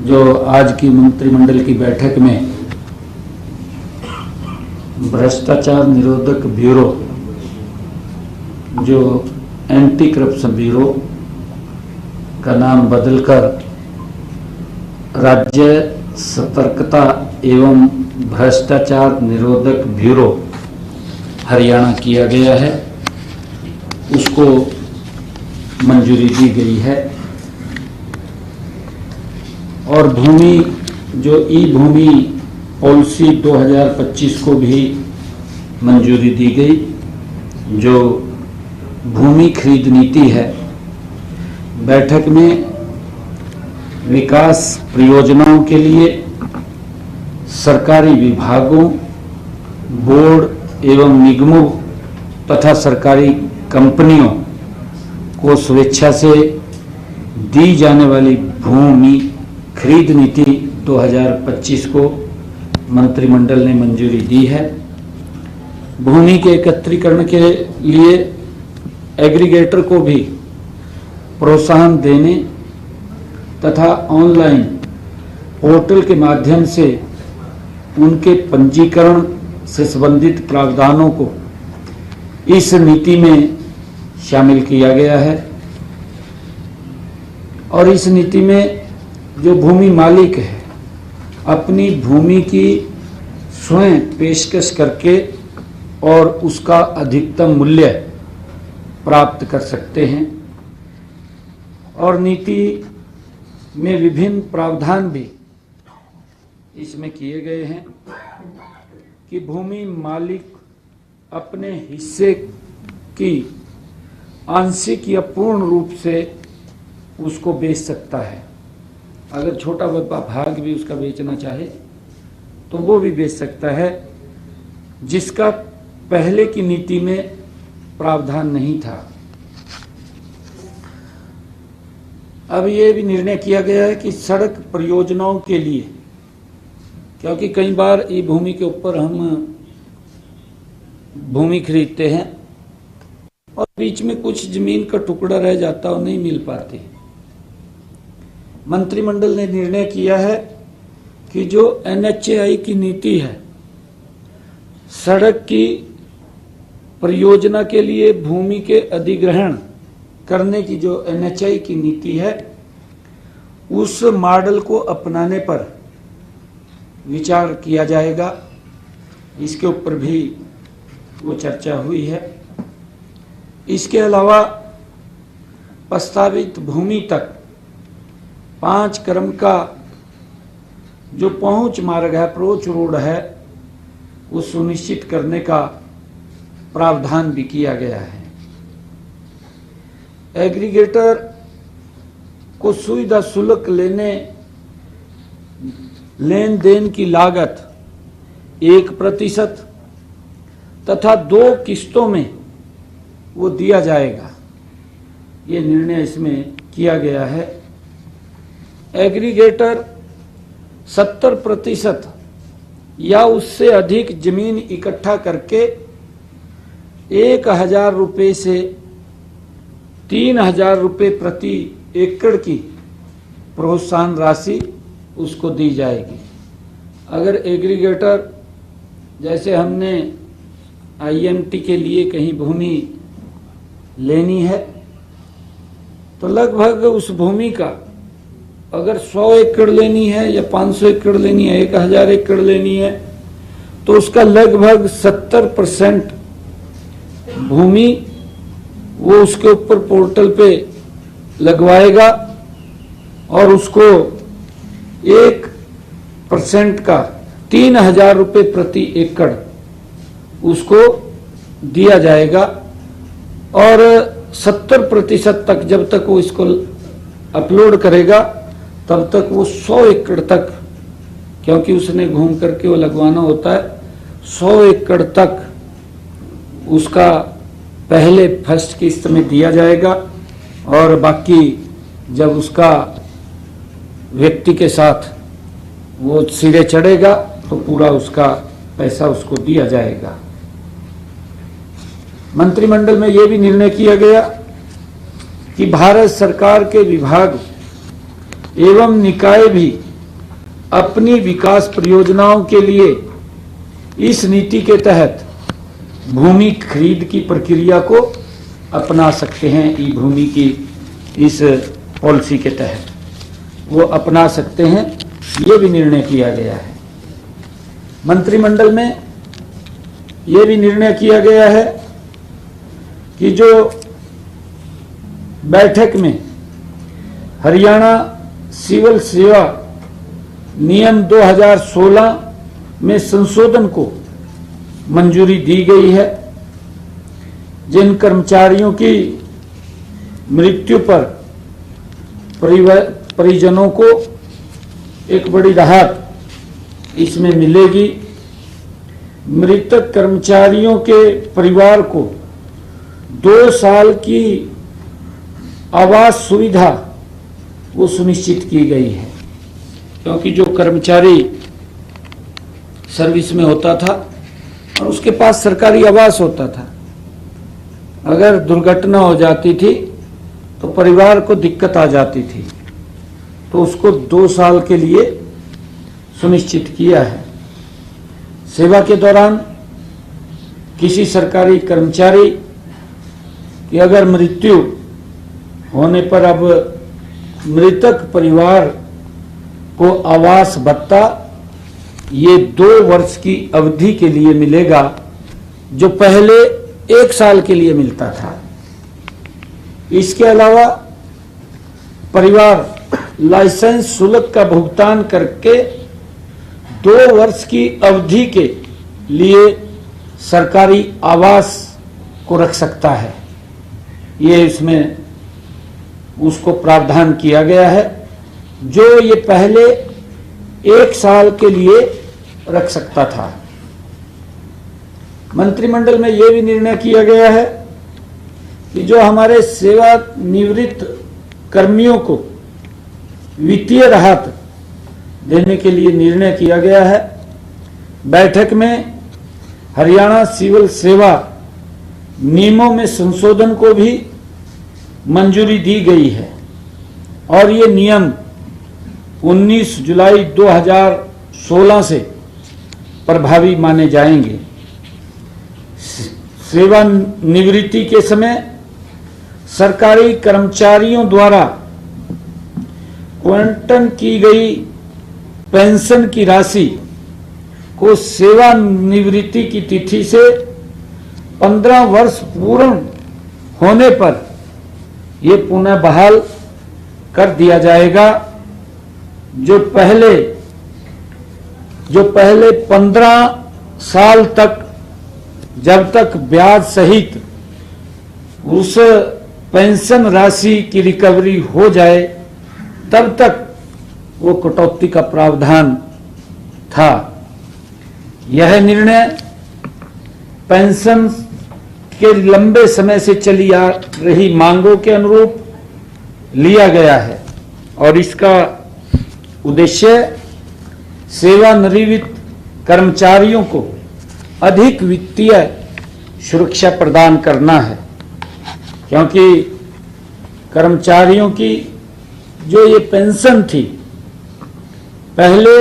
जो आज की मंत्रिमंडल की बैठक में भ्रष्टाचार निरोधक ब्यूरो, जो एंटी करप्शन ब्यूरो का नाम बदलकर राज्य सतर्कता एवं भ्रष्टाचार निरोधक ब्यूरो हरियाणा किया गया है, उसको मंजूरी दी गई है। और भूमि जो ई भूमि पॉलिसी 2025 को भी मंजूरी दी गई। जो भूमि खरीद नीति है, बैठक में विकास परियोजनाओं के लिए सरकारी विभागों, बोर्ड एवं निगमों तथा सरकारी कंपनियों को स्वेच्छा से दी जाने वाली भूमि खरीद नीति 2025 को मंत्रिमंडल ने मंजूरी दी है। भूमि के एकत्रीकरण के लिए एग्रीगेटर को भी प्रोत्साहन देने तथा ऑनलाइन पोर्टल के माध्यम से उनके पंजीकरण से संबंधित प्रावधानों को इस नीति में शामिल किया गया है। और इस नीति में जो भूमि मालिक है, अपनी भूमि की स्वयं पेशकश करके और उसका अधिकतम मूल्य प्राप्त कर सकते हैं। और नीति में विभिन्न प्रावधान भी इसमें किए गए हैं कि भूमि मालिक अपने हिस्से की आंशिक या पूर्ण रूप से उसको बेच सकता है। अगर छोटा भाग भी उसका बेचना चाहे तो वो भी बेच सकता है, जिसका पहले की नीति में प्रावधान नहीं था। अब ये भी निर्णय किया गया है कि सड़क परियोजनाओं के लिए, क्योंकि कई बार ये भूमि के ऊपर हम भूमि खरीदते हैं और बीच में कुछ जमीन का टुकड़ा रह जाता और नहीं मिल पाती। मंत्रिमंडल ने निर्णय किया है कि जो NHAI की नीति है, सड़क की परियोजना के लिए भूमि के अधिग्रहण करने की जो NHAI की नीति है, उस मॉडल को अपनाने पर विचार किया जाएगा। इसके ऊपर भी वो चर्चा हुई है। इसके अलावा प्रस्तावित भूमि तक 5 क्रम का जो पहुंच मार्ग है, अप्रोच रोड है, वो सुनिश्चित करने का प्रावधान भी किया गया है। एग्रीगेटर को सुविधा शुल्क लेन देन की लागत 1% तथा 2 किस्तों में वो दिया जाएगा। ये निर्णय इसमें किया गया है। एग्रीगेटर 70% या उससे अधिक जमीन इकट्ठा करके 1,000 रुपये से 3,000 रुपये प्रति एकड़ की प्रोत्साहन राशि उसको दी जाएगी। अगर एग्रीगेटर, जैसे हमने IMT के लिए कहीं भूमि लेनी है, तो लगभग उस भूमि का अगर 100 एकड़ लेनी है या 500 एकड़ लेनी है, 1,000 एकड़ लेनी है, तो उसका लगभग 70% भूमि वो उसके ऊपर पोर्टल पे लगवाएगा और उसको 1% का 3,000 रुपये प्रति एकड़ उसको दिया जाएगा। और 70% तक, जब तक वो इसको अपलोड करेगा, तब तक वो 100 एकड़ तक, क्योंकि उसने घूम करके वो लगवाना होता है, 100 एकड़ तक उसका पहले फर्स्ट किस्त में दिया जाएगा। और बाकी जब उसका व्यक्ति के साथ वो सिरे चढ़ेगा तो पूरा उसका पैसा उसको दिया जाएगा। मंत्रिमंडल में यह भी निर्णय किया गया कि भारत सरकार के विभाग एवं निकाय भी अपनी विकास परियोजनाओं के लिए इस नीति के तहत भूमि खरीद की प्रक्रिया को अपना सकते हैं। ई भूमि की इस पॉलिसी के तहत वो अपना सकते हैं, ये भी निर्णय किया गया है। मंत्रिमंडल में ये भी निर्णय किया गया है कि जो बैठक में हरियाणा सिविल सेवा नियम 2016 में संशोधन को मंजूरी दी गई है, जिन कर्मचारियों की मृत्यु पर परिजनों को एक बड़ी राहत इसमें मिलेगी। मृतक कर्मचारियों के परिवार को 2 साल की आवास सुविधा वो सुनिश्चित की गई है, क्योंकि जो कर्मचारी सर्विस में होता था और उसके पास सरकारी आवास होता था, अगर दुर्घटना हो जाती थी तो परिवार को दिक्कत आ जाती थी, तो उसको 2 साल के लिए सुनिश्चित किया है। सेवा के दौरान किसी सरकारी कर्मचारी की अगर मृत्यु होने पर अब मृतक परिवार को आवास भत्ता ये 2 वर्ष की अवधि के लिए मिलेगा, जो पहले 1 साल के लिए मिलता था। इसके अलावा परिवार लाइसेंस शुल्क का भुगतान करके 2 वर्ष की अवधि के लिए सरकारी आवास को रख सकता है। ये इसमें उसको प्रावधान किया गया है, जो ये पहले 1 साल के लिए रख सकता था। मंत्रिमंडल में यह भी निर्णय किया गया है कि जो हमारे सेवानिवृत्त कर्मियों को वित्तीय राहत देने के लिए निर्णय किया गया है। बैठक में हरियाणा सिविल सेवा नियमों में संशोधन को भी मंजूरी दी गई है और ये नियम 19 जुलाई 2016 से प्रभावी माने जाएंगे। सेवानिवृत्ति के समय सरकारी कर्मचारियों द्वारा आवंटन की गई पेंशन की राशि को सेवानिवृत्ति की तिथि से 15 वर्ष पूर्ण होने पर ये पुनः बहाल कर दिया जाएगा। जो पहले 15 साल तक जब तक ब्याज सहित उस पेंशन राशि की रिकवरी हो जाए तब तक वो कटौती का प्रावधान था। यह निर्णय पेंशन के लंबे समय से चली आ रही मांगों के अनुरूप लिया गया है और इसका उद्देश्य सेवानिवृत्त कर्मचारियों को अधिक वित्तीय सुरक्षा प्रदान करना है, क्योंकि कर्मचारियों की जो ये पेंशन थी पहले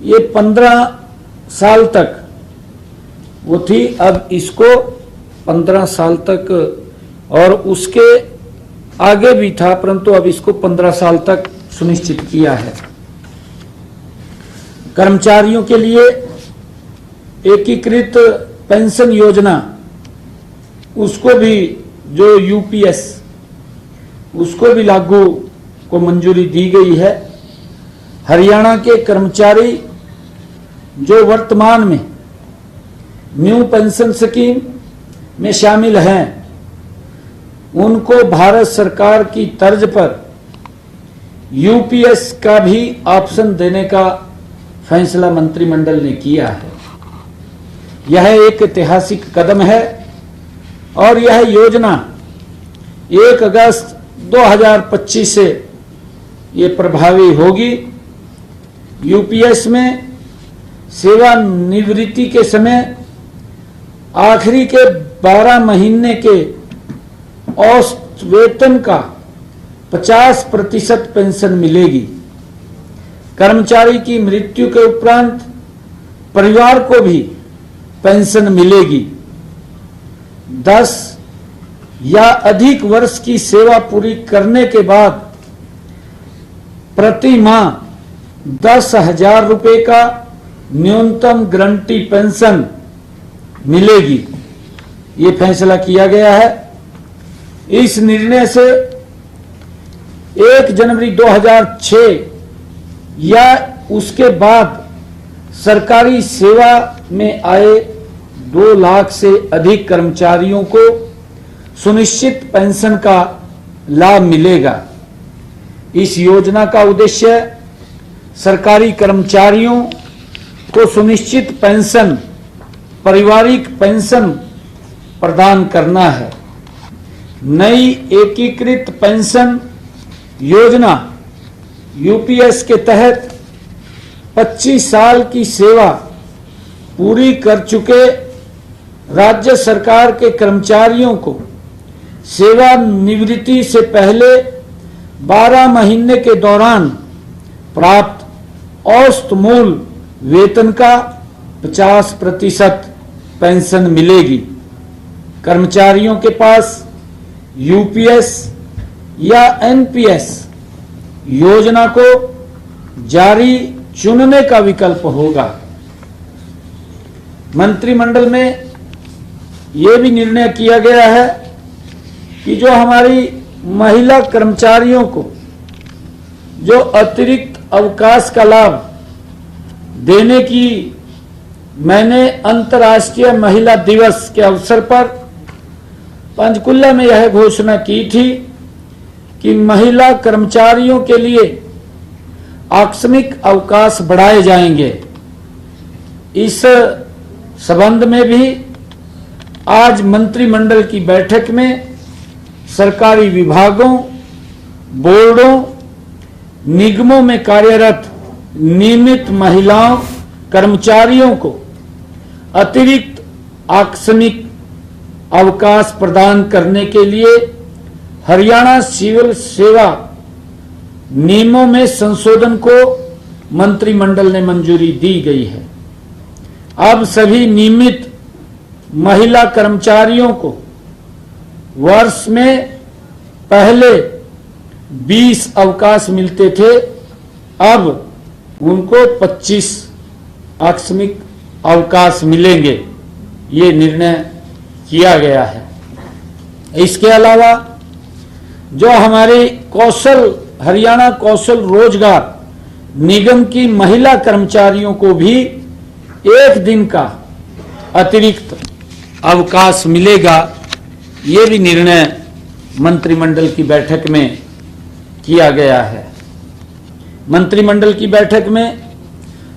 ये 15 साल तक वो थी, अब इसको 15 साल तक और उसके आगे भी था, परंतु अब इसको 15 साल तक सुनिश्चित किया है। कर्मचारियों के लिए एकीकृत पेंशन योजना उसको भी जो यूपीएस उसको भी लागू को मंजूरी दी गई है। हरियाणा के कर्मचारी जो वर्तमान में न्यू पेंशन स्कीम में शामिल हैं उनको भारत सरकार की तर्ज पर यूपीएस का भी ऑप्शन देने का फैसला मंत्रिमंडल ने किया है। यह एक ऐतिहासिक कदम है और यह योजना 1 अगस्त 2025 से ये प्रभावी होगी। यूपीएस में सेवानिवृत्ति के समय आखिरी के 12 महीने के औसत वेतन का 50% पेंशन मिलेगी। कर्मचारी की मृत्यु के उपरांत परिवार को भी पेंशन मिलेगी। 10 या अधिक वर्ष की सेवा पूरी करने के बाद प्रति माह 10,000 रुपए का न्यूनतम गारंटी पेंशन मिलेगी। ये फैसला किया गया है। इस निर्णय से 1 जनवरी 2006 या उसके बाद सरकारी सेवा में आए 2 लाख से अधिक कर्मचारियों को सुनिश्चित पेंशन का लाभ मिलेगा। इस योजना का उद्देश्य सरकारी कर्मचारियों को सुनिश्चित पेंशन, पारिवारिक पेंशन प्रदान करना है। नई एकीकृत पेंशन योजना यूपीएस के तहत 25 साल की सेवा पूरी कर चुके राज्य सरकार के कर्मचारियों को सेवानिवृत्ति से पहले 12 महीने के दौरान प्राप्त औसत मूल वेतन का 50% पेंशन मिलेगी। कर्मचारियों के पास यूपीएस या एनपीएस योजना को जारी चुनने का विकल्प होगा। मंत्रिमंडल में यह भी निर्णय किया गया है कि जो हमारी महिला कर्मचारियों को जो अतिरिक्त अवकाश का लाभ देने की मैंने अंतर्राष्ट्रीय महिला दिवस के अवसर पर पंचकुला में यह घोषणा की थी कि महिला कर्मचारियों के लिए आकस्मिक अवकाश बढ़ाए जाएंगे। इस संबंध में भी आज मंत्रिमंडल की बैठक में सरकारी विभागों, बोर्डों, निगमों में कार्यरत नियमित महिलाओं कर्मचारियों को अतिरिक्त आकस्मिक अवकाश प्रदान करने के लिए हरियाणा सिविल सेवा नियमों में संशोधन को मंत्रिमंडल ने मंजूरी दी गई है। अब सभी नियमित महिला कर्मचारियों को वर्ष में पहले 20 अवकाश मिलते थे, अब उनको 25 आकस्मिक अवकाश मिलेंगे। ये निर्णय किया गया है। इसके अलावा जो हमारे हरियाणा कौशल रोजगार निगम की महिला कर्मचारियों को भी 1 दिन का अतिरिक्त अवकाश मिलेगा। ये भी निर्णय मंत्रिमंडल की बैठक में किया गया है। मंत्रिमंडल की बैठक में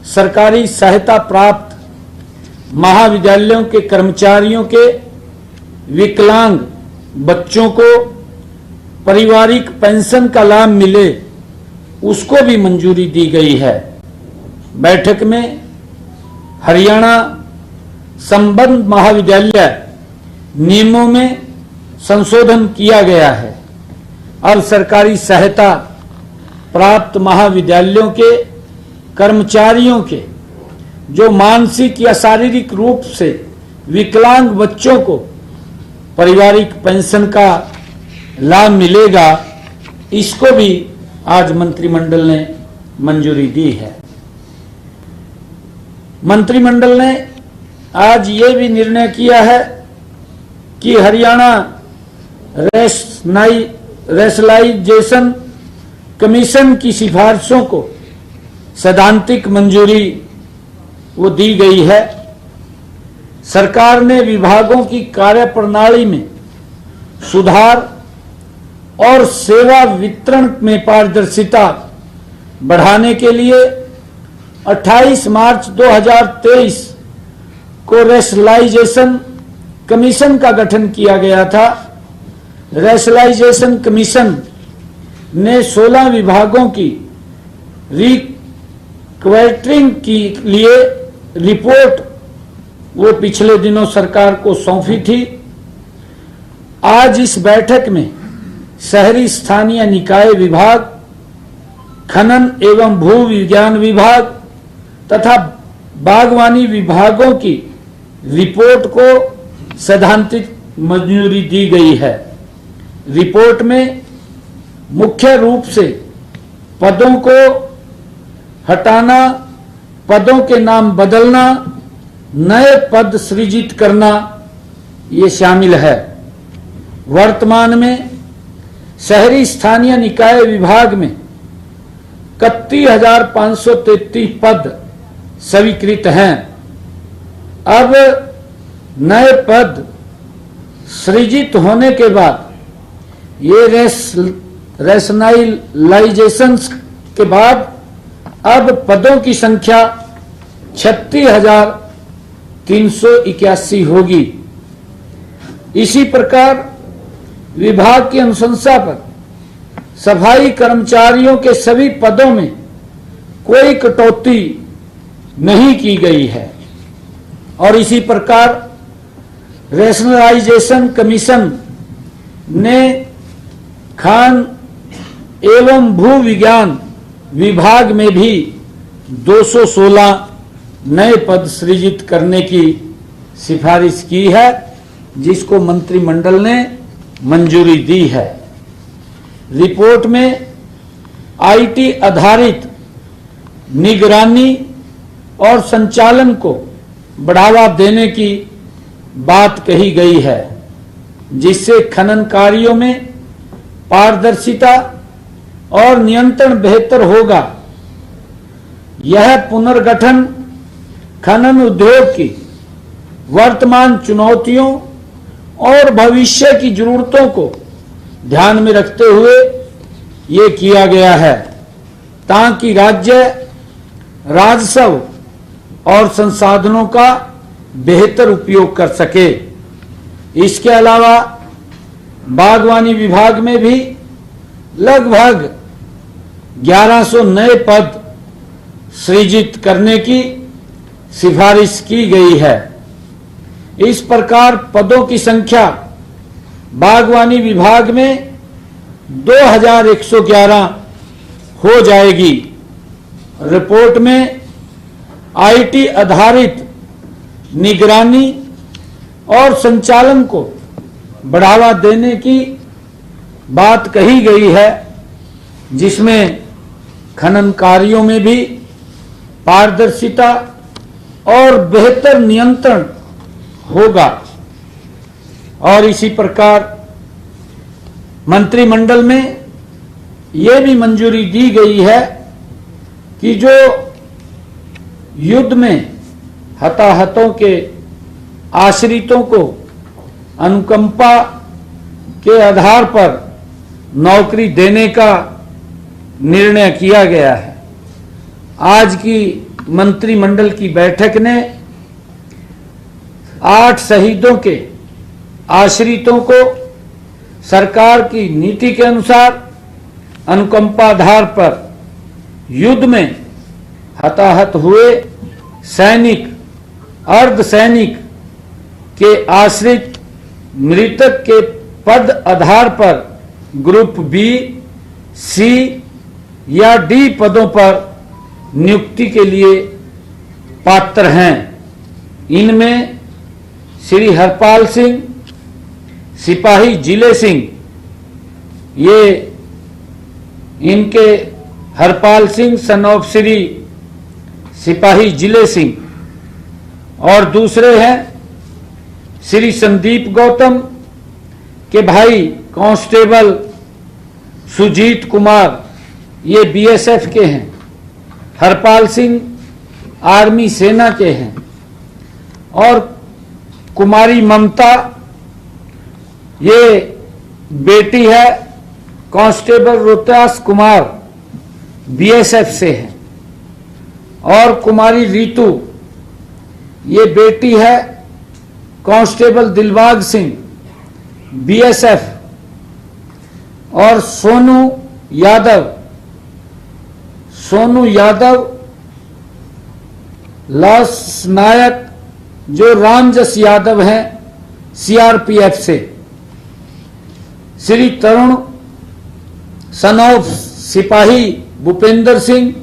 सरकारी सहायता प्राप्त महाविद्यालयों के कर्मचारियों के विकलांग बच्चों को पारिवारिक पेंशन का लाभ मिले, उसको भी मंजूरी दी गई है। बैठक में हरियाणा संबद्ध महाविद्यालय नियमों में संशोधन किया गया है। अब सरकारी सहायता प्राप्त महाविद्यालयों के कर्मचारियों के जो मानसिक या शारीरिक रूप से विकलांग बच्चों को पारिवारिक पेंशन का लाभ मिलेगा, इसको भी आज मंत्रिमंडल ने मंजूरी दी है। मंत्रिमंडल ने आज ये भी निर्णय किया है कि हरियाणा रेशनलाइजेशन कमीशन की सिफारिशों को सैद्धांतिक मंजूरी वो दी गई है। सरकार ने विभागों की कार्यप्रणाली में सुधार और सेवा वितरण में पारदर्शिता बढ़ाने के लिए 28 मार्च 2023 को रेशनलाइजेशन कमीशन का गठन किया गया था। रेशनलाइजेशन कमीशन ने 16 विभागों की रिक्वायरिंग के लिए रिपोर्ट वो पिछले दिनों सरकार को सौंपी थी। आज इस बैठक में शहरी स्थानीय निकाय विभाग, खनन एवं भू विज्ञान विभाग तथा बागवानी विभागों की रिपोर्ट को सैद्धांतिक मंजूरी दी गई है। रिपोर्ट में मुख्य रूप से पदों को हटाना, पदों के नाम बदलना, नए पद सृजित करना ये शामिल है। वर्तमान में शहरी स्थानीय निकाय विभाग में 31,533 पद स्वीकृत हैं। अब नए पद सृजित होने के बाद ये रैशनलाइजेशन के बाद अब पदों की संख्या 36,381 होगी। इसी प्रकार विभाग की अनुशंसा पर सफाई कर्मचारियों के सभी पदों में कोई कटौती नहीं की गई है और इसी प्रकार रैशनलाइजेशन कमीशन ने खान एवं भू विज्ञान विभाग में भी 216 नए पद सृजित करने की सिफारिश की है, जिसको मंत्रिमंडल ने मंजूरी दी है। रिपोर्ट में आईटी आधारित निगरानी और संचालन को बढ़ावा देने की बात कही गई है, जिससे खनन कार्यों में पारदर्शिता और नियंत्रण बेहतर होगा। यह पुनर्गठन खनन उद्योग की वर्तमान चुनौतियों और भविष्य की जरूरतों को ध्यान में रखते हुए ये किया गया है, ताकि राज्य राजस्व और संसाधनों का बेहतर उपयोग कर सके। इसके अलावा बागवानी विभाग में भी लगभग 1100 नए पद सृजित करने की सिफारिश की गई है। इस प्रकार पदों की संख्या बागवानी विभाग में 2111 हो जाएगी। रिपोर्ट में आईटी आधारित निगरानी और संचालन को बढ़ावा देने की बात कही गई है, जिसमें खनन कार्यों में भी पारदर्शिता और बेहतर नियंत्रण होगा। और इसी प्रकार मंत्रिमंडल में यह भी मंजूरी दी गई है कि जो युद्ध में हताहतों के आश्रितों को अनुकंपा के आधार पर नौकरी देने का निर्णय किया गया है। आज की मंत्रिमंडल की बैठक ने 8 शहीदों के आश्रितों को सरकार की नीति के अनुसार अनुकंपा आधार पर युद्ध में हताहत हुए सैनिक, अर्धसैनिक के आश्रित मृतक के पद आधार पर ग्रुप बी, सी या डी पदों पर नियुक्ति के लिए पात्र हैं। इनमें श्री हरपाल सिंह, सिपाही जिले सिंह, ये इनके हरपाल सिंह सन ऑफ श्री सिपाही जिले सिंह और दूसरे हैं श्री संदीप गौतम के भाई कांस्टेबल सुजीत कुमार, ये बीएसएफ के हैं। हरपाल सिंह आर्मी सेना के हैं और कुमारी ममता ये बेटी है कांस्टेबल रोहतास कुमार, बीएसएफ से है। और कुमारी रीतू ये बेटी है कांस्टेबल दिलबाग सिंह, बीएसएफ। और सोनू यादव लाश नायक जो रामजस यादव हैं सीआरपीएफ से। श्री तरुण सन ऑफ सिपाही भूपेंद्र सिंह,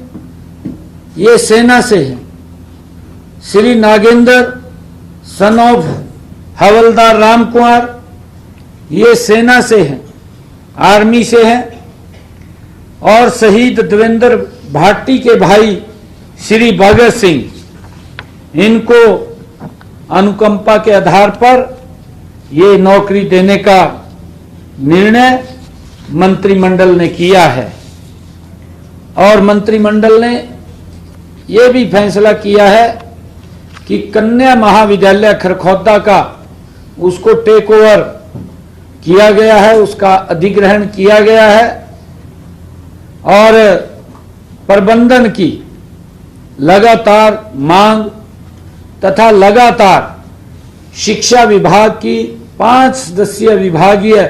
ये सेना से हैं। श्री नागेंद्र सन ऑफ हवलदार राम कुमार, ये सेना से हैं, आर्मी से हैं। और शहीद देवेंद्र भाटी के भाई श्री भगत सिंह, इनको अनुकंपा के आधार पर ये नौकरी देने का निर्णय मंत्रिमंडल ने किया है। और मंत्रिमंडल ने ये भी फैसला किया है कि कन्या महाविद्यालय खरखौदा का उसको टेक ओवर किया गया है, उसका अधिग्रहण किया गया है और प्रबंधन की लगातार मांग तथा लगातार शिक्षा विभाग की 5 सदस्यीय विभागीय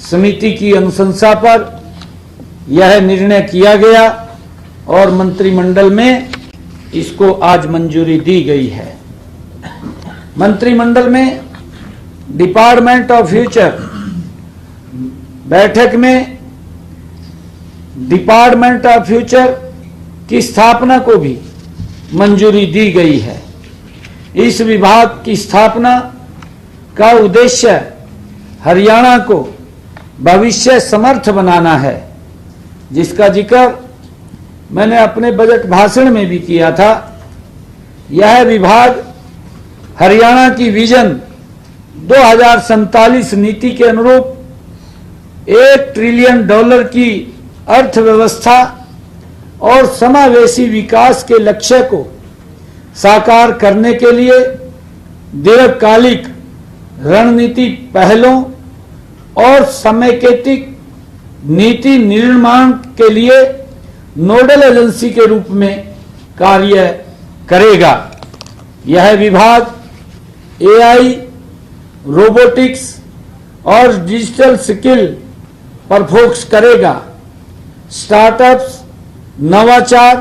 समिति की अनुशंसा पर यह निर्णय किया गया और मंत्रिमंडल में इसको आज मंजूरी दी गई है। मंत्रिमंडल में डिपार्टमेंट ऑफ फ्यूचर बैठक में डिपार्टमेंट ऑफ फ्यूचर की स्थापना को भी मंजूरी दी गई है। इस विभाग की स्थापना का उद्देश्य हरियाणा को भविष्य समर्थ बनाना है, जिसका जिक्र मैंने अपने बजट भाषण में भी किया था। यह विभाग हरियाणा की विजन 2047 नीति के अनुरूप $1 ट्रिलियन की अर्थव्यवस्था और समावेशी विकास के लक्ष्य को साकार करने के लिए दीर्घकालिक रणनीति पहलों और समेकित नीति निर्माण के लिए नोडल एजेंसी के रूप में कार्य करेगा। यह विभाग AI, रोबोटिक्स और डिजिटल स्किल पर फोकस करेगा। स्टार्टअप्स, नवाचार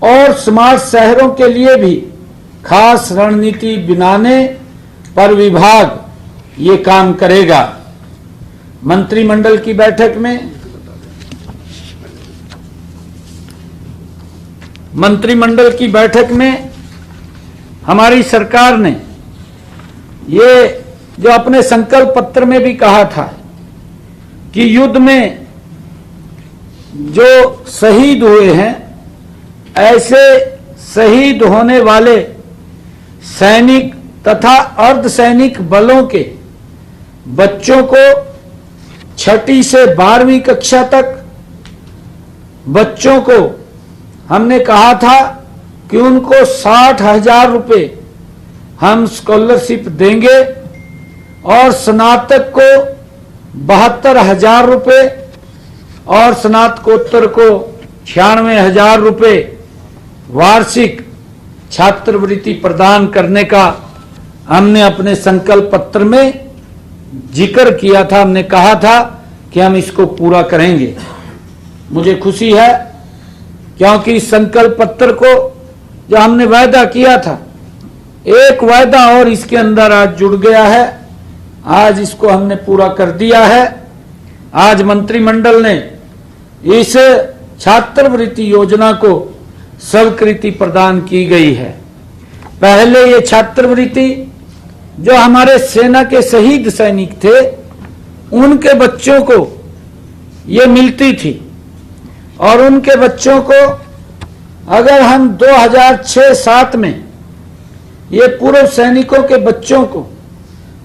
और स्मार्ट शहरों के लिए भी खास रणनीति बनाने पर विभाग ये काम करेगा। मंत्रिमंडल की बैठक में हमारी सरकार ने ये जो अपने संकल्प पत्र में भी कहा था कि युद्ध में जो शहीद हुए हैं, ऐसे शहीद होने वाले सैनिक तथा अर्धसैनिक बलों के बच्चों को 6ठी से 12वीं कक्षा तक बच्चों को हमने कहा था कि उनको 60,000 रुपये हम स्कॉलरशिप देंगे और स्नातक को 72,000 रुपये और स्नातकोत्तर को 96,000 रुपये वार्षिक छात्रवृत्ति प्रदान करने का हमने अपने संकल्प पत्र में जिक्र किया था। हमने कहा था कि हम इसको पूरा करेंगे। मुझे खुशी है क्योंकि इस संकल्प पत्र को जो हमने वायदा किया था, एक वायदा और इसके अंदर आज जुड़ गया है। आज इसको हमने पूरा कर दिया है। आज मंत्रिमंडल ने इस छात्रवृत्ति योजना को स्वीकृति प्रदान की गई है। पहले ये छात्रवृत्ति जो हमारे सेना के शहीद सैनिक थे, उनके बच्चों को ये मिलती थी और उनके बच्चों को अगर हम 2006-07 में ये पूर्व सैनिकों के बच्चों को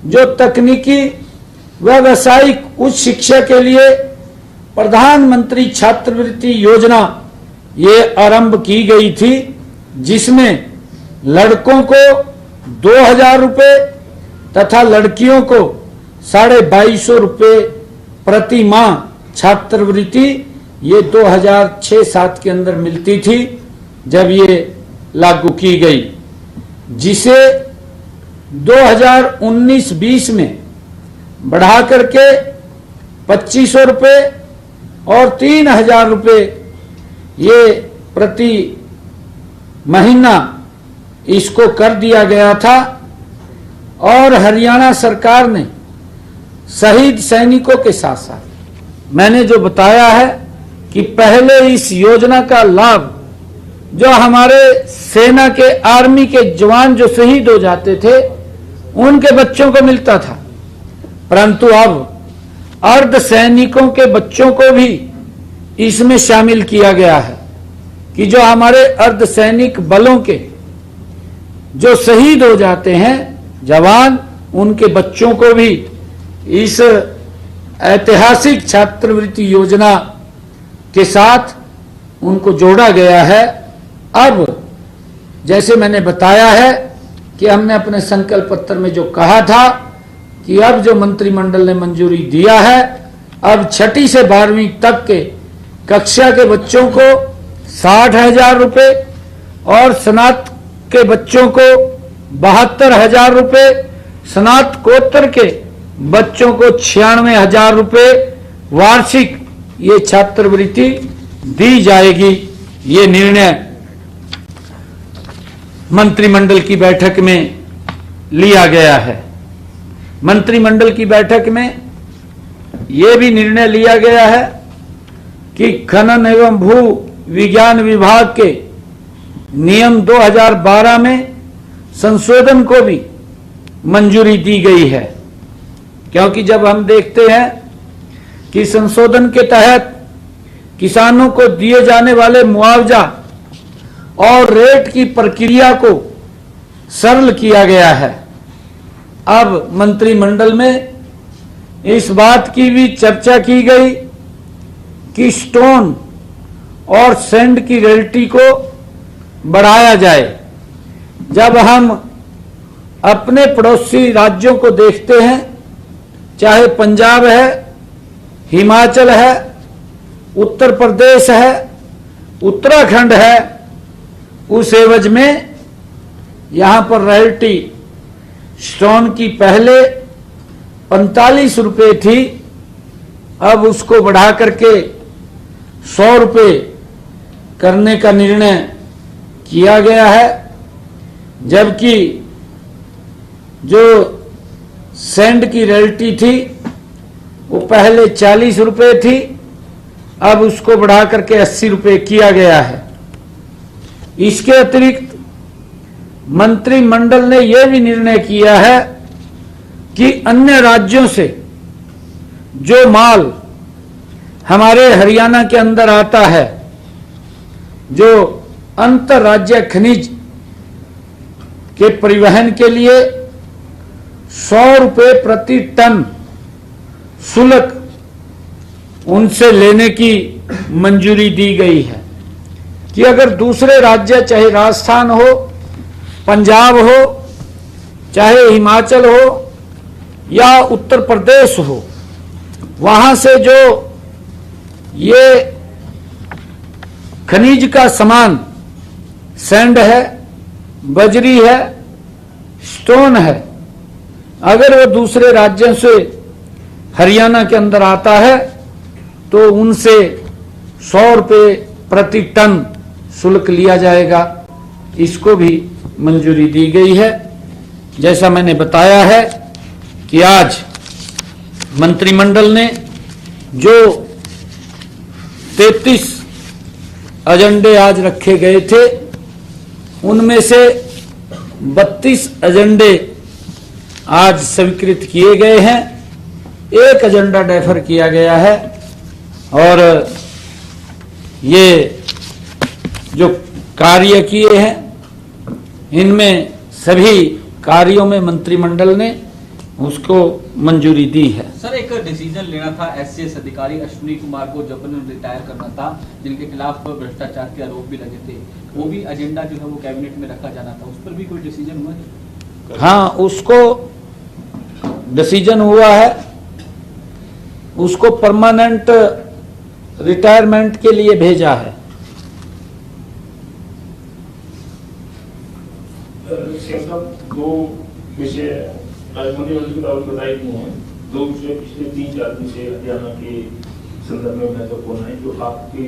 जो तकनीकी व व्यावसायिक उच्च शिक्षा के लिए प्रधानमंत्री छात्रवृत्ति योजना ये आरंभ की गई थी, जिसमें लड़कों को 2,000 रुपये तथा लड़कियों को 2,250 रुपये प्रति माह छात्रवृत्ति ये 2006-07 के अंदर मिलती थी जब ये लागू की गई, जिसे 2019-20 में बढ़ा करके 2,500 रुपये और 3,000 रुपये ये प्रति महीना इसको कर दिया गया था। और हरियाणा सरकार ने शहीद सैनिकों के साथ साथ मैंने जो बताया है कि पहले इस योजना का लाभ जो हमारे सेना के आर्मी के जवान जो शहीद हो जाते थे उनके बच्चों को मिलता था, परंतु अब अर्धसैनिकों के बच्चों को भी इसमें शामिल किया गया है कि जो हमारे अर्धसैनिक बलों के जो शहीद हो जाते हैं जवान, उनके बच्चों को भी इस ऐतिहासिक छात्रवृत्ति योजना के साथ उनको जोड़ा गया है। अब जैसे मैंने बताया है कि हमने अपने संकल्प पत्र में जो कहा था कि अब जो मंत्रिमंडल ने मंजूरी दिया है, अब 6ठी से 12वीं तक के कक्षा के बच्चों को 60,000 रुपये और स्नातक के बच्चों को 72,000 रुपये, स्नातकोत्तर के बच्चों को 96,000 रुपये वार्षिक ये छात्रवृत्ति दी जाएगी। ये निर्णय मंत्रिमंडल की बैठक में लिया गया है। मंत्रिमंडल की बैठक में यह भी निर्णय लिया गया है कि खनन एवं भू विज्ञान विभाग के नियम 2012 में संशोधन को भी मंजूरी दी गई है, क्योंकि जब हम देखते हैं कि संशोधन के तहत किसानों को दिए जाने वाले मुआवजा और रेट की प्रक्रिया को सरल किया गया है। अब मंत्रिमंडल में इस बात की भी चर्चा की गई कि स्टोन और सैंड की रॉयल्टी को बढ़ाया जाए। जब हम अपने पड़ोसी राज्यों को देखते हैं, चाहे पंजाब है, हिमाचल है, उत्तर प्रदेश है, उत्तराखंड है, उस एवज में यहां पर रॉयल्टी स्टोन की पहले 45 रुपये थी, अब उसको बढ़ा करके 100 रुपये करने का निर्णय किया गया है। जबकि जो सैंड की रॉयल्टी थी वो पहले 40 रुपये थी, अब उसको बढ़ा करके 80 रुपये किया गया है। इसके अतिरिक्त मंत्रिमंडल ने यह भी निर्णय किया है कि अन्य राज्यों से जो माल हमारे हरियाणा के अंदर आता है, जो अंतर्राज्य खनिज के परिवहन के लिए 100 रुपये प्रति टन शुल्क उनसे लेने की मंजूरी दी गई है कि अगर दूसरे राज्य, चाहे राजस्थान हो, पंजाब हो, चाहे हिमाचल हो या उत्तर प्रदेश हो, वहां से जो ये खनिज का सामान सैंड है, बजरी है, स्टोन है, अगर वो दूसरे राज्यों से हरियाणा के अंदर आता है तो उनसे 100 रुपये प्रति टन शुल्क लिया जाएगा। इसको भी मंजूरी दी गई है। जैसा मैंने बताया है कि आज मंत्रिमंडल ने जो 33 एजेंडे आज रखे गए थे, उनमें से 32 एजेंडे आज स्वीकृत किए गए हैं, एक एजेंडा डेफर किया गया है। और ये जो कार्य किए हैं, इनमें सभी कार्यों में मंत्रिमंडल ने उसको मंजूरी दी है। सर, एक डिसीजन लेना था, एससीएस अधिकारी अश्विनी कुमार को जब रिटायर करना था, जिनके खिलाफ भ्रष्टाचार के आरोप भी लगे थे, वो भी एजेंडा जो है वो कैबिनेट में रखा जाना था, उस पर भी कोई डिसीजन हुआ है? हाँ, उसको डिसीजन हुआ है, उसको परमानेंट रिटायरमेंट के लिए भेजा है। दो विषय राजमंत्री की बात बताई गई हैं, दो विषय पिछले 3-4 दिन से हरियाणा के संदर्भ में महत्वपूर्ण है। जो आपके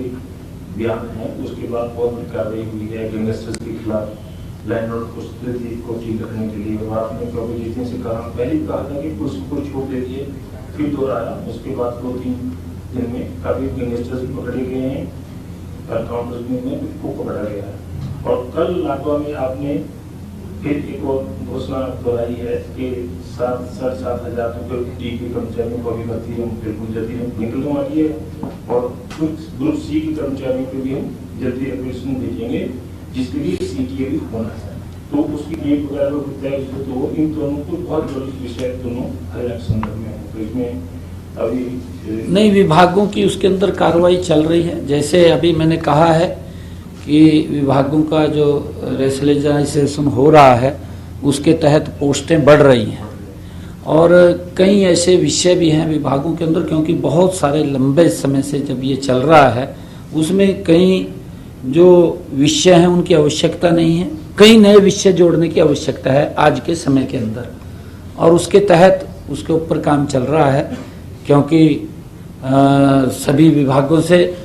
बयान है उसके बाद बहुत बड़ी कार्रवाई हुई है गैंगस्टर्स के खिलाफ लैंडलॉर्ड को स्थिति को ठीक रखने के लिए, और आपने प्रभु जीतने से कहा, पहले कहा था कि पुलिस को छूट दे दिए, फिर दोहराया, उसके बाद 2-3 जिनमें काफी गैंगस्टर्स भी पकड़े गए हैं, काउंटर्स में को पकड़ा गया है। और कल लाटवा में आपने फिर एक और घोषणा दोहराई है कि 7,500 रुपये डी के कर्मचारियों को अभी भर्ती हम बिल्कुल जल्दी हम निकल वाली है, और कुछ ग्रुप सी के कर्मचारियों को भी हम जल्दी एप्लीकेशन भेजेंगे, जिसके लिए सीटीए भी होना है। तो उसकी डेट वगैरह तय तो इन दोनों को बहुत बड़ी विषय दोनों अलग संदर्भ में है। तो इसमें अभी नहीं, विभागों की उसके अंदर कार्रवाई चल रही है। जैसे अभी मैंने कहा है कि विभागों का जो रेशनलाइजेशन हो रहा है उसके तहत पोस्टें बढ़ रही हैं, और कई ऐसे विषय भी हैं विभागों के अंदर, क्योंकि बहुत सारे लंबे समय से जब ये चल रहा है उसमें कई जो विषय हैं उनकी आवश्यकता नहीं है, कई नए विषय जोड़ने की आवश्यकता है आज के समय के अंदर, और उसके तहत उसके ऊपर काम चल रहा है। क्योंकि सभी विभागों से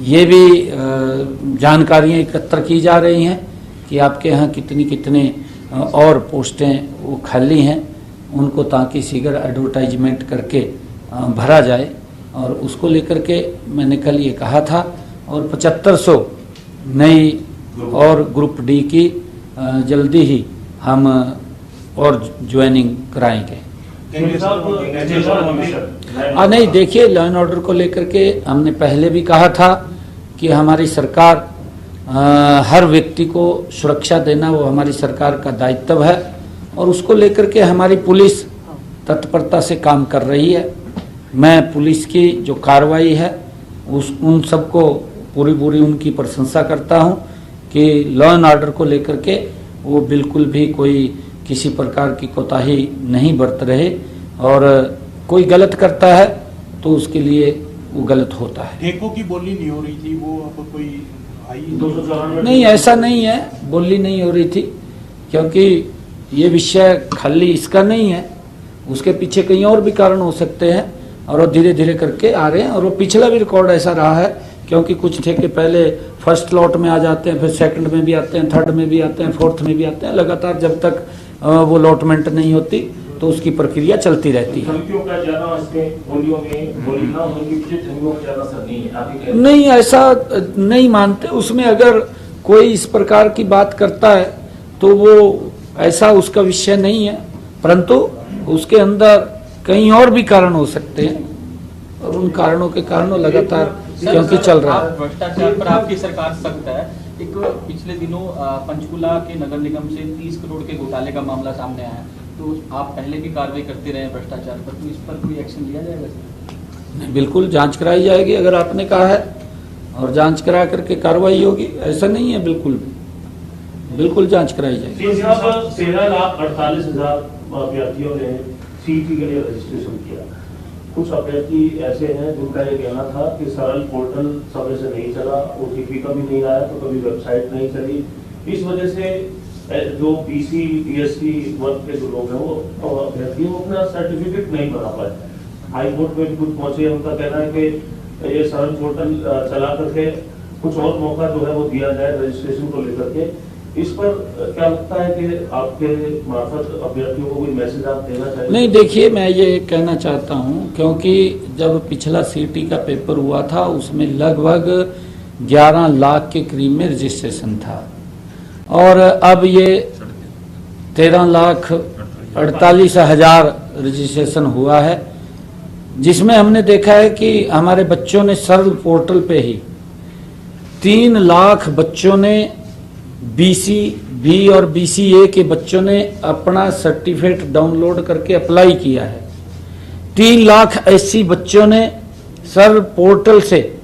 ये भी जानकारियाँ एकत्र की जा रही हैं कि आपके यहाँ कितनी कितने और पोस्टें वो खाली हैं, उनको ताकि शीघ्र एडवर्टाइजमेंट करके भरा जाए, और उसको लेकर के मैंने कल ये कहा था। और 7500 नई और ग्रुप डी की जल्दी ही हम और ज्वाइनिंग कराएंगे। नहीं, देखिए, लॉ एंड ऑर्डर को लेकर के हमने पहले भी कहा था कि हमारी सरकार हर व्यक्ति को सुरक्षा देना वो हमारी सरकार का दायित्व है, और उसको लेकर के हमारी पुलिस तत्परता से काम कर रही है। मैं पुलिस की जो कार्रवाई है उन सबको पूरी उनकी प्रशंसा करता हूं कि लॉ एंड ऑर्डर को लेकर के वो बिल्कुल भी कोई किसी प्रकार की कोताही नहीं बरत रहे, और कोई गलत करता है तो उसके लिए वो गलत होता है। ठेकों की बोली नहीं हो रही थी, वो अब कोई आई? नहीं, ऐसा नहीं है, बोली नहीं हो रही थी, क्योंकि ये विषय खाली इसका नहीं है, उसके पीछे कई और भी कारण हो सकते हैं, और वो धीरे धीरे करके आ रहे हैं। और वो पिछला भी रिकॉर्ड ऐसा रहा है, क्योंकि कुछ ठेके पहले फर्स्ट लॉट में आ जाते हैं, फिर सेकंड में भी आते हैं, थर्ड में भी आते हैं, फोर्थ में भी आते हैं, लगातार जब तक वो लॉटमेंट नहीं होती तो उसकी प्रक्रिया चलती रहती है। नहीं, ऐसा नहीं मानते। उसमें अगर कोई इस प्रकार की बात करता है तो वो ऐसा उसका विषय नहीं है, परंतु उसके अंदर कई और भी कारण हो सकते हैं, और उन कारणों के कारण लगातार क्योंकि चल रहा है। भ्रष्टाचार पर आपकी सरकार सख्त है। एक पिछले दिनों पंचकुला के नगर निगम से 30 करोड़ के घोटाले का मामला सामने आया, तो आप पहले भी कार्रवाई करते रहे भ्रष्टाचार पर, तो इस पर कोई एक्शन लिया जाएगा? नहीं, बिल्कुल जांच कराई जाएगी अगर आपने कहा है, और जांच करा करके कार्रवाई होगी, ऐसा नहीं है, बिल्कुल जांच कराई जाएगी। 13,48,000 अभ्यर्थियों ने सीटी के लिए रजिस्ट्रेशन किया। कुछ अभ्यर्थी ऐसे हैं जिनका ये कहना था कि सरल पोर्टल समय से नहीं चला, ओटीपी कभी नहीं आया, तो कभी वेबसाइट नहीं चली। इस वजह से जो बीसी बीएससी वर्ग के जो लोग हैं वो अभ्यर्थी वो अपना सर्टिफिकेट नहीं बना पाए। हाई कोर्ट में भी कुछ पहुंचे, उनका कहना है कि ये सरल पोर्टल चला करके कुछ और मौका जो है वो दिया जाए रजिस्ट्रेशन को लेकर के। इस पर क्या लगता है कि आपके मार्फत अभ्यर्थियों को कोई मैसेज आप देना चाहिए? नहीं, देखिए, मैं ये कहना चाहता हूँ, क्योंकि जब पिछला सीटी का पेपर हुआ था उसमें लगभग 11 लाख के करीब में रजिस्ट्रेशन था, और अब ये 13,48,000 रजिस्ट्रेशन हुआ है, जिसमें हमने देखा है कि हमारे बच्चों ने सरल पोर्टल पे ही 3 लाख बच्चों ने, बीसी बी और बीसीए के बच्चों ने अपना सर्टिफिकेट डाउनलोड करके अप्लाई किया है। 3 लाख ऐसी बच्चों ने सरल पोर्टल से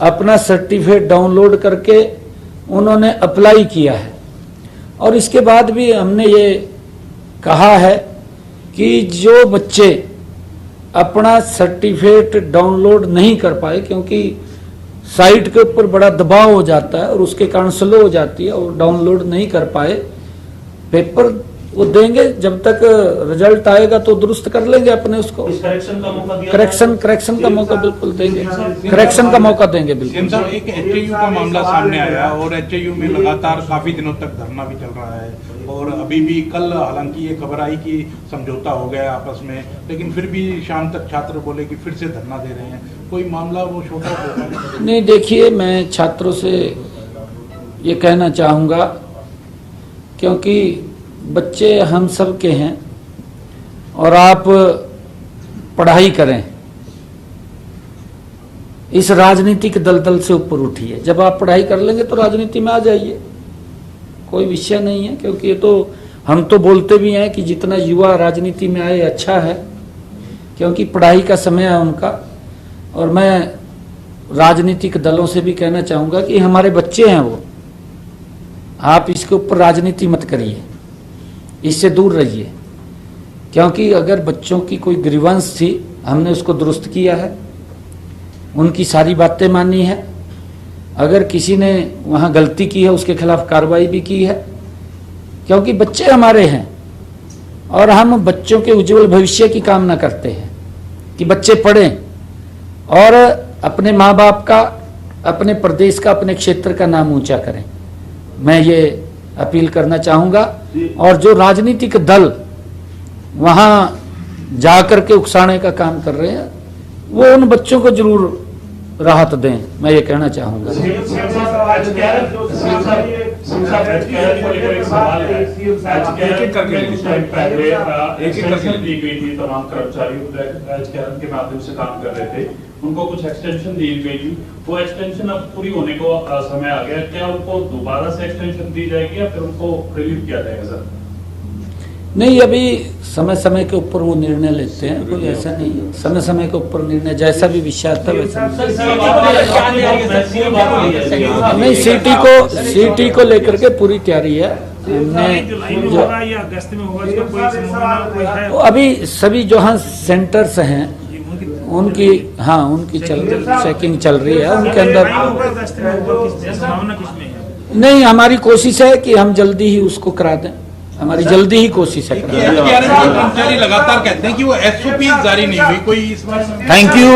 अपना सर्टिफिकेट डाउनलोड करके उन्होंने अप्लाई किया है, और इसके बाद भी हमने ये कहा है कि जो बच्चे अपना सर्टिफिकेट डाउनलोड नहीं कर पाए, क्योंकि साइट के ऊपर बड़ा दबाव हो जाता है और उसके कारण स्लो हो जाती है और डाउनलोड नहीं कर पाए, पेपर वो देंगे, जब तक रिजल्ट आएगा तो दुरुस्त कर लेंगे अपने उसको। इस करेक्शन का मौका दिया करेक्शन का मौका बिल्कुल देंगे, करेक्शन का मौका देंगे बिल्कुल। सीएम साहब, एक एचएयू का मामला सामने आया और एचएयू में लगातार काफी दिनों तक धरना भी चल रहा है और अभी भी कल हालांकि ये खबर आई कि समझौता हो गया आपस में, लेकिन फिर भी शाम तक छात्र बोले कि फिर से धरना दे रहे हैं। कोई मामला वो छोटा होगा? नहीं, देखिए, मैं छात्रों से ये कहना चाहूँगा, क्योंकि बच्चे हम सब के हैं और आप पढ़ाई करें, इस राजनीतिक दलदल से ऊपर उठिए। जब आप पढ़ाई कर लेंगे तो राजनीति में आ जाइए, कोई विषय नहीं है। क्योंकि ये तो हम तो बोलते भी हैं कि जितना युवा राजनीति में आए अच्छा है, क्योंकि पढ़ाई का समय है उनका। और मैं राजनीतिक दलों से भी कहना चाहूँगा कि हमारे बच्चे हैं वो, आप इसके ऊपर राजनीति मत करिए, इससे दूर रहिए। क्योंकि अगर बच्चों की कोई ग्रीवेंस थी, हमने उसको दुरुस्त किया है, उनकी सारी बातें मानी है। अगर किसी ने वहाँ गलती की है उसके खिलाफ कार्रवाई भी की है, क्योंकि बच्चे हमारे हैं और हम बच्चों के उज्जवल भविष्य की कामना करते हैं कि बच्चे पढ़ें और अपने माँ बाप का, अपने प्रदेश का, अपने क्षेत्र का नाम ऊंचा करें। मैं ये अपील करना चाहूँगा। और जो राजनीतिक दल वहाँ जाकर के उकसाने का काम कर रहे हैं, वो उन बच्चों को जरूर राहत दें, मैं ये कहना चाहूँगा। तमाम कर्मचारी के माध्यम से काम कर रहे थे, उनको कुछ एक्सटेंशन दी गई थी, वो एक्सटेंशन अब पूरी होने को समय आ गया। क्या उनको दोबारा से एक्सटेंशन दी जाएगी या फिर उनको रिलीव किया जाएगा सर? नहीं, अभी समय समय के ऊपर वो निर्णय लेते हैं, कोई ऐसा नहीं है। समय समय के ऊपर निर्णय, जैसा भी विषय आता है वैसा। नहीं, सीटी को लेकर के पूरी तैयारी है। हमने जो अभी सभी जो हाँ सेंटर्स हैं उनकी, हाँ उनकी चेकिंग चल रही है, उनके अंदर। नहीं, हमारी कोशिश है कि हम जल्दी ही उसको करा दें, हमारी जल्दी ही कोशिश है। कर्मचारी लगातार कहते हैं कि वो एसओपी जारी नहीं हुई कोई इस बार। Thank you.